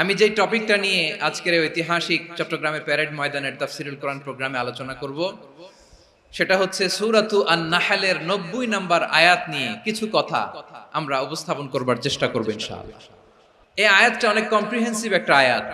আমি যে টপিকটা নিয়ে আজকের ঐতিহাসিক চট্টগ্রামের প্যারেড ময়দানের তাফসিরুল কোরআন প্রোগ্রামে আলোচনা করব সেটা হচ্ছে সূরাতু আন-নাহলের 90 নম্বর আয়াত নিয়ে কিছু কথা আমরা উপস্থাপন করবার চেষ্টা করব ইনশাআল্লাহ। এই আয়াতটা অনেক কম্প্রিহেন্সিভ একটা আয়াত।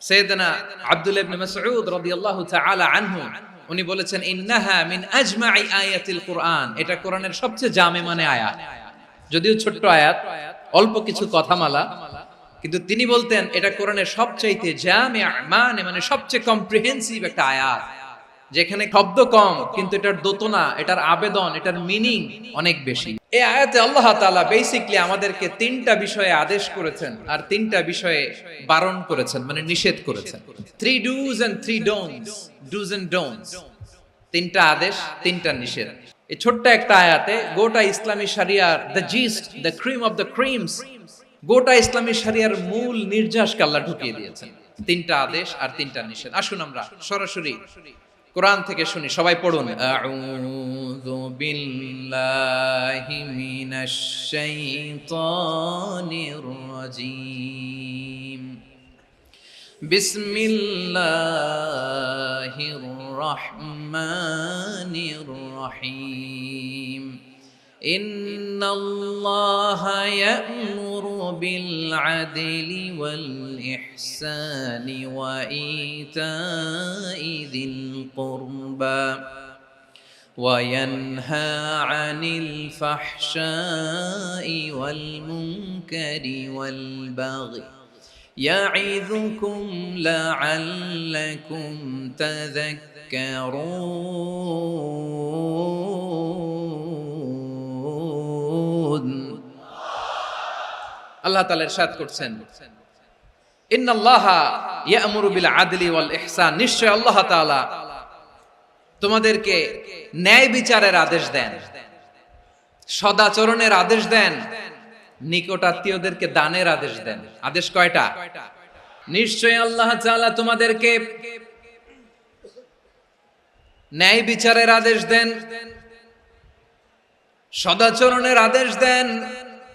সাইয়েদনা আব্দুল্লাহ ইবনে মাসউদ রাদিয়াল্লাহু তাআলা আনহু উনি বলেছেন ইন্নাহা মিন আজমাই আয়াতিল কোরআন, এটা কোরআনের সবচেয়ে জামে মানে আয়াত। যদিও ছোট্ট আয়াত, অল্প কিছু কথামালা, কিন্তু তিনি বলতেন এটা কোরআনের সবচাইতে জামিআ মানে সবচেয়ে কম্প্রিহেন্সিভ একটা আয়াত, যেখানে শব্দ কম কিন্তু এটার দোতনা, এটার আবেদন, এটার মিনিং অনেক বেশি। এই আয়াতে আল্লাহ তাআলা বেসিক্যালি আমাদেরকে তিনটা বিষয়ে আদেশ করেছেন আর তিনটা বিষয়ে বারণ করেছেন, মানে নিষেধ করেছেন। 3 do's and 3 don'ts, do's and don'ts, তিনটা আদেশ, তিনটা নিষেধ। এই ছোট্ট একটা আয়াতে গোটা ইসলামী শরিয়ার the gist, the cream of the creams, গোটা ইসলামী শরিয়ার মূল নির্যাসকে আল্লাহ ঢুকিয়ে দিয়েছেন। তিনটা আদেশ আর তিনটা নিষেধ। আসুন আমরা সরাসরি কোরআন থেকে শুনি, সবাই পড়ুন। আউযু বিল্লাহি মিনাশ শাইতানির রাজীম। বিসমিল্লাহির রহমানির রহিম। ইন্নাল্লাহা ইয়া'মুরু বিল আদলি ওয়াল ইহসানি ওয়া ইতাই যিল কুরবা ওয়া ইয়ানহা আনিল ফাহশাই ওয়াল মুনকারি ওয়াল বাগই ইয়া'ইযুকুম লা'আল্লাকুম তাযাক্কারুন। আল্লাহ তাআলা ইরশাদ করছেন, ইন্নাল্লাহা ইয়া'মুরু বিল আদলি ওয়াল ইহসান, নিশ্চয় আল্লাহ তাআলা তোমাদেরকে ন্যায় বিচারের আদেশ দেন, সদাচরণের আদেশ দেন, নিকটাত্মীয়দেরকে দানের আদেশ দেন। আদেশ কয়টা? নিশ্চয় আল্লাহ তাআলা তোমাদেরকে ন্যায় বিচারের আদেশ দেন, সদাচরণের আদেশ দেন,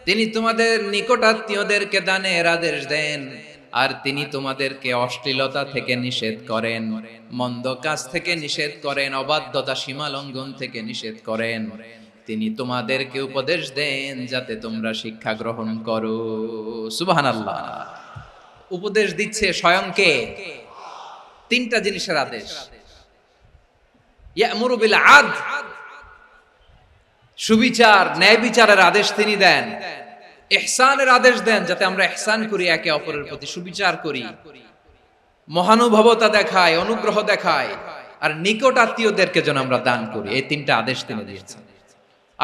তিনি তোমাদের নিকটাত্মীয়দেরকে দানের আদেশ দেন, আর তিনি তোমাদেরকে অশ্লীলতা থেকে নিষেধ করেন, মন্দ কাজ থেকে নিষেধ করেন, অবাধ্যতা সীমা লঙ্ঘন থেকে নিষেধ করেন। তিনি তোমাদেরকে উপদেশ দেন যাতে তোমরা শিক্ষা গ্রহণ করো। সুবহানাল্লাহ। উপদেশ দিচ্ছে স্বয়ং কে? তিনটা জিনিসের আদেশ। ইয়া'মুরু বিল আদল, সুবিচার, ন্যায় বিচারের আদেশ তিনি দেন। ইহসানের আদেশ দেন, যাতে আমরা ইহসান করি, একে অপরের প্রতি সুবিচার করি, মহানুভবতা দেখায়, অনুগ্রহ দেখায়, আর নিকট আত্মীয়দেরকে যেন আমরা দান করি। এই তিনটা আদেশ তিনি দিয়েছেন।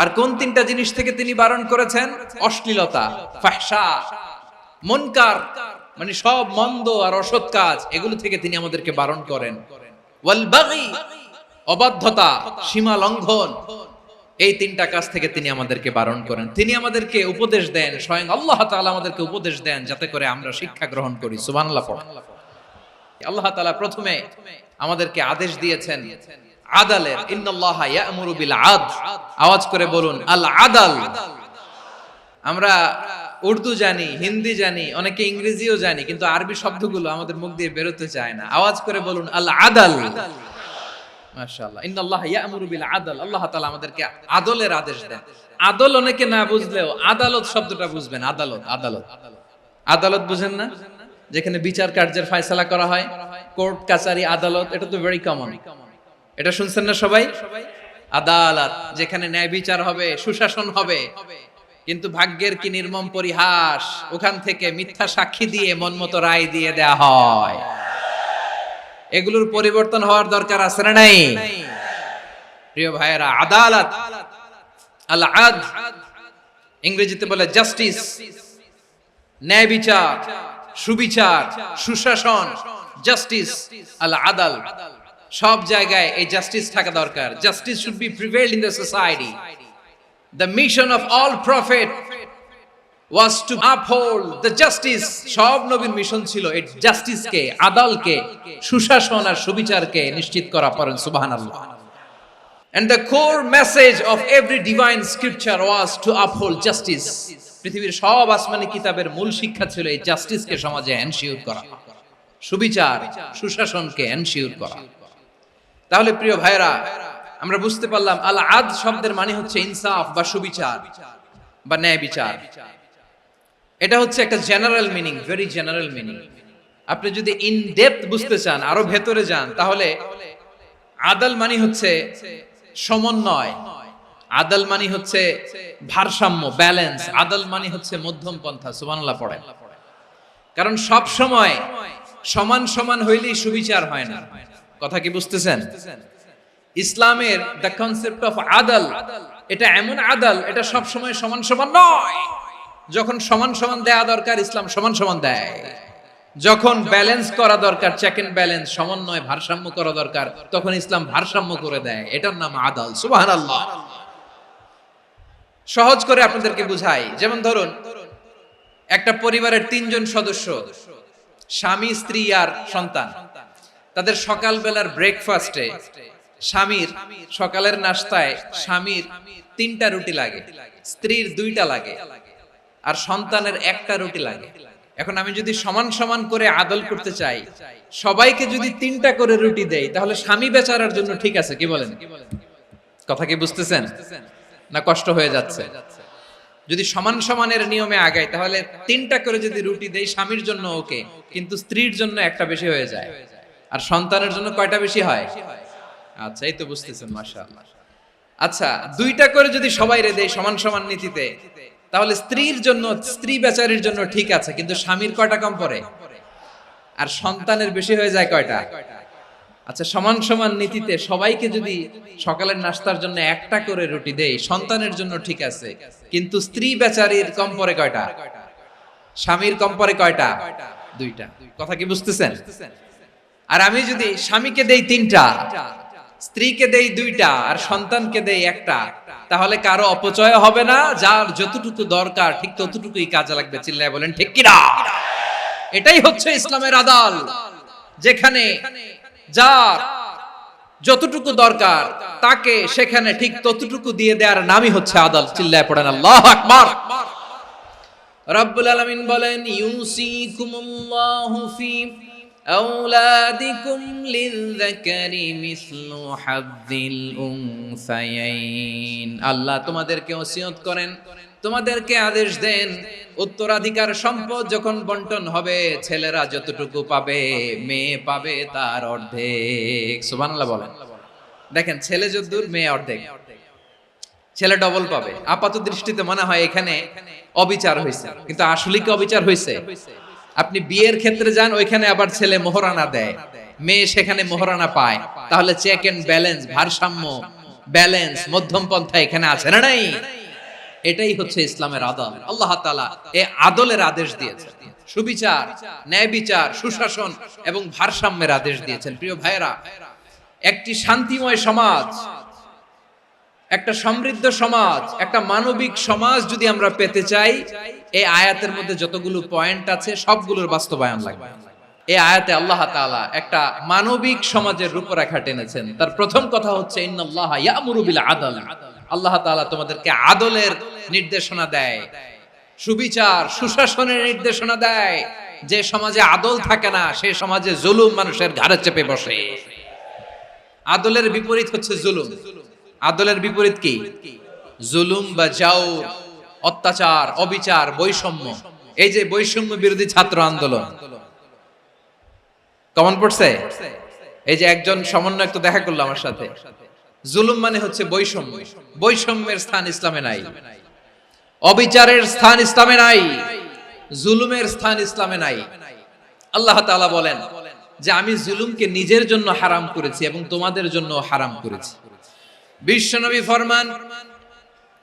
আর কোন তিনটা জিনিস থেকে তিনি বারণ করেছেন? অশ্লীলতা, ফাহশা, মুনকার, মানে সব মন্দ আর অসৎ কাজ, এগুলো থেকে তিনি আমাদেরকে বারণ করেন। ওয়াল বাগি, অবাধ্যতা, সীমা লঙ্ঘন, এই তিনটা কাজ থেকে তিনি আমাদেরকে বারণ করেন। তিনি আমাদেরকে উপদেশ দেন, স্বয়ং আল্লাহ তাআলা আমাদেরকে উপদেশ দেন যাতে করে আমরা শিক্ষা গ্রহণ করি। সুবহানাল্লাহ। আল্লাহ তাআলা প্রথমে আমাদেরকে আদেশ দিয়েছেন আদালের। ইন্নাল্লাহা ইয়া'মুরু বিল আদল, আওয়াজ করে বলুন আল আদাল। আমরা উর্দু জানি, হিন্দি জানি, অনেকে ইংরেজিও জানি, কিন্তু আরবি শব্দগুলো আমাদের মুখ দিয়ে বেরোতে চায় না। আওয়াজ করে বলুন আল আদাল। মাশাআল্লাহ। ইন্নাল্লাহা ইয়া'মুরু বিল আদল, আল্লাহ তাআলা আমাদেরকে আদলের আদেশ দেন। আদল অনেকে না বুঝলেও আদালত শব্দটা বুঝবেন। আদালত, আদালত, আদালত বুঝেন না? যেখানে বিচার কার্যের ফয়সালা করা হয়, কোর্ট কাচারি, আদালত, এটা তো ভেরি কমন। এটা শুনছেন না সবাই? আদালত, যেখানে ন্যায় বিচার হবে, সুশাসন হবে। কিন্তু ভাগ্যের কি নির্মম পরিহাস, ওখান থেকে মিথ্যা সাক্ষী দিয়ে মনমতো রায় দিয়ে দেয়া হয়। এগুলোর পরিবর্তন হওয়ার দরকার আছে না নাই? প্রিয় ভাইয়েরা, আদালত, আল আদল, ইংরেজিতে বলে জাস্টিস, ন্যায় বিচার, সুবিচার, সুশাসন, জাস্টিস, আল আদল, সব জায়গায় এই জাস্টিস থাকা দরকার। Justice should be prevailed in the society. The mission of all prophet was to uphold the justice. সব নবীর মিশন ছিল এই জাস্টিসকে, আদালকে, সুশাসন আর সুবিচারকে নিশ্চিত করা। পড়েন সুবহানাল্লাহ। And the core message of every divine scripture was to uphold justice. পৃথিবীর সব আসমানি কিতাবের মূল শিক্ষা ছিল এই জাস্টিসকে সমাজে এনশিওর করা, সুবিচার সুশাসনকে এনশিওর করা। তাহলে প্রিয় ভাইরা, আমরা বুঝতে পারলাম আল আদ শব্দের মানে হচ্ছে ইনসাফ বা সুবিচার বা ন্যায় বিচার। এটা হচ্ছে একটা general meaning, very general meaning. আপনি যদি ইন ডেপথ বুঝতে চান, আরো ভেতরে যান, তাহলে আদল মানে হচ্ছে সমন্বয়, আদল মানে হচ্ছে ভারসাম্য, ব্যালেন্স। আদল মানে হচ্ছে মধ্যম পন্থা। সুবহানাল্লাহ পড়েন। কারণ সব সময় সমান সমান হইলেই সুবিচার হয় না। কথা কি বুঝতেছেন? ইসলামের দ্য কনসেপ্ট অফ আদল, এটা এমন আদল, এটা সব সময় সমান সমান নয়। যখন সমান সমান দেয়া দরকার, ইসলাম সমান সমান দেয়। যখন ব্যালেন্স করা দরকার, চেক এন্ড ব্যালেন্স, সমন্বয়, ভারসাম্য করা দরকার, তখন ইসলাম ভারসাম্য করে দেয়। এটার নাম আদল। সুবহানাল্লাহ। সহজ করে আপনাদেরকে বুঝাই, যেমন ধরুন একটা পরিবারের 3 জন সদস্য, স্বামী, স্ত্রী আর সন্তান। তাদের সকালবেলার ব্রেকফাস্টে স্বামীর সকালের নাস্তায় স্বামীর 3টা রুটি লাগে, স্ত্রীর 2টা লাগে, আর সন্তানের 1টা রুটি লাগে। এখন আমি যদি সমান সমান করে আদল করতে চাই, সবাইকে যদি 3টা করে রুটি দেই, তাহলে স্বামী বেচারার জন্য ঠিক আছে? কি বলেন? কথা কি বুঝতেছেন না কষ্ট হয়ে যাচ্ছে? যদি সমান সমানের নিয়মে আগাই, তাহলে 3টা করে যদি রুটি দেই, স্বামীর জন্য ওকে, কিন্তু স্ত্রীর জন্য 1টা বেশি হয়ে যায়। আর সন্তানের জন্য কয়টা বেশি হয়? আচ্ছা, এই তো বুঝতেছেন, মাশাআল্লাহ। আচ্ছা, 2টা করে যদি সবাই রে দেয় সমান সমান নীতিতে, তাহলে স্ত্রীর জন্য, স্ত্রী বেচারির জন্য ঠিক আছে, কিন্তু স্বামীর কয়টা কম পড়ে? আর সন্তানের বেশি হয়ে যায় কয়টা? আচ্ছা, সমান সমান নীতিতে সবাইকে যদি সকালের নাস্তার জন্য 1টা করে রুটি দেই, সন্তানের জন্য ঠিক আছে, কিন্তু স্ত্রী বেচারির কম পড়ে কয়টা? স্বামীর কম পড়ে কয়টা? 2টা। কথা কি বুঝতেছেন? আর আমি যদি স্বামীকে দেই 3টা, স্ত্রীকে দেই 2টা, আর সন্তানকে দেই 1টা, তাহলে কারো অপচয় হবে না। যার যতটুকু দরকার ঠিক ততটুকুই কাজে লাগবে। চিল্লায় বলেন ঠিক কি না? এটাই হচ্ছে ইসলামের আদল, যেখানে যার যতটুকু দরকার তাকে সেখানে ঠিক ততটুকু দিয়ে দেওয়ার নামই হচ্ছে আদল। চিল্লায় পড়েন আল্লাহু আকবার। রব্বুল আলামিন বলেন, ইউসিকুমুল্লাহু ফি আওলাদিকুম লিযযাকারি মিসলু হাযযিল উনসায়াইন। আল্লাহ তোমাদেরকে ওসিয়ত করেন, তোমাদেরকে আদেশ দেন, উত্তরাধিকার সম্পদ যখন বন্টন হবে, ছেলেরা যতটুকু পাবে, মেয়ে পাবে তার অর্ধেক। সুবহানাল্লাহ বলেন। দেখেন, ছেলে যতদূর, মেয়ে অর্ধেক, ছেলে ডবল পাবে। আপাত দৃষ্টিতে মনে হয় এখানে অবিচার হয়েছে, কিন্তু আসলে কি অবিচার হয়েছে? আপনি বিয়ের ক্ষেত্রে যান, ওইখানে আবার ছেলে মোহরানা দেয়, মেয়ে সেখানে মোহরানা পায়। তাহলে চেক এন্ড ব্যালেন্স, ভারসাম্য, ব্যালেন্স, মধ্যম পন্থা এখানে আছে না নাই? এটাই হচ্ছে ইসলামের আদল। আল্লাহ তাআলা এই আদলের আদেশ দিয়েছেন, সুবিচার, ন্যায় বিচার, সুশাসন এবং ভারসাম্যের আদেশ দিয়েছেন। প্রিয় ভাইরা, একটি শান্তিময় সমাজ, একটা সমৃদ্ধ সমাজ, একটা মানবিক সমাজ যদি আমরা পেতে চাই, এই আয়াতের মধ্যে যতগুলো পয়েন্ট আছে সবগুলোর বাস্তবায়ন লাগবে। এই আয়াতে আল্লাহ তাআলা একটা মানবিক সমাজের রূপরেখা টেনেছেন। তার প্রথম কথা হচ্ছে, ইন্নাল্লাহা ইয়ামুরু বিল আদল। আল্লাহ তাআলা তোমাদেরকে আদলের নির্দেশনা দেয়, সুবিচার, সুশাসনের নির্দেশনা দেয়। যে সমাজে আদল থাকে না, সেই সমাজে জুলুম মানুষের ঘাড়ে চেপে বসে। আদলের বিপরীত হচ্ছে জুলুম। আদলের বিপরীত কি? জুলুম বা জাওর, অত্যাচার, অবিচার, বৈষম্য। এই যে বৈষম্য বিরোধী ছাত্র আন্দোলন কমন পড়ছে? এই যে একজন সমন্বয়ক তো দেখা করলো আমার সাথে। জুলুম মানে হচ্ছে বৈষম্য। বৈষম্যের স্থান ইসলামে নাই, অবিচারের স্থান ইসলামে নাই, জুলুমের স্থান ইসলামে নাই। আল্লাহ তাআলা বলেন যে আমি জুলুমকে নিজের জন্য হারাম করেছি এবং তোমাদের জন্য হারাম করেছি। বিশ্বনবী ফরমান,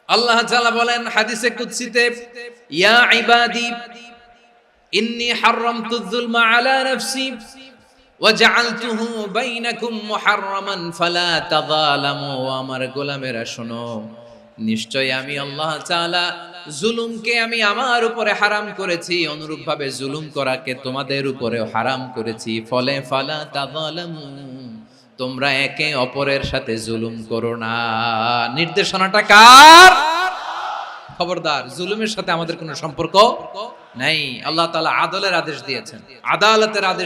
আল্লাহ তাআলা বলেন হাদিসে কুদসিতে, ইয়া ইবাদি ইন্নী হারামতু যুলমা আলা নাফসি ওয়া জাআলতুহু বাইনাকুম মুহাররামান ফালা তাযালামু। আমার গোলামেরা শোনো, নিশ্চয় আমি আল্লাহ তাআলা জুলুমকে আমি আমার উপরে হারাম করেছি, অনুরূপভাবে জুলুম করাকে তোমাদের উপরেও হারাম করেছি। ফলে ফালা তাযালামু, তোমরা একে অপরের সাথে জুলুম করো না। নির্দেশনাটা কার? খবরদার, জুলুমের সাথে আমাদের কোনো সম্পর্ক নাই। আল্লাহ তাআলা আদলের আদেশ দিয়েছেন, আদালতের আদেশ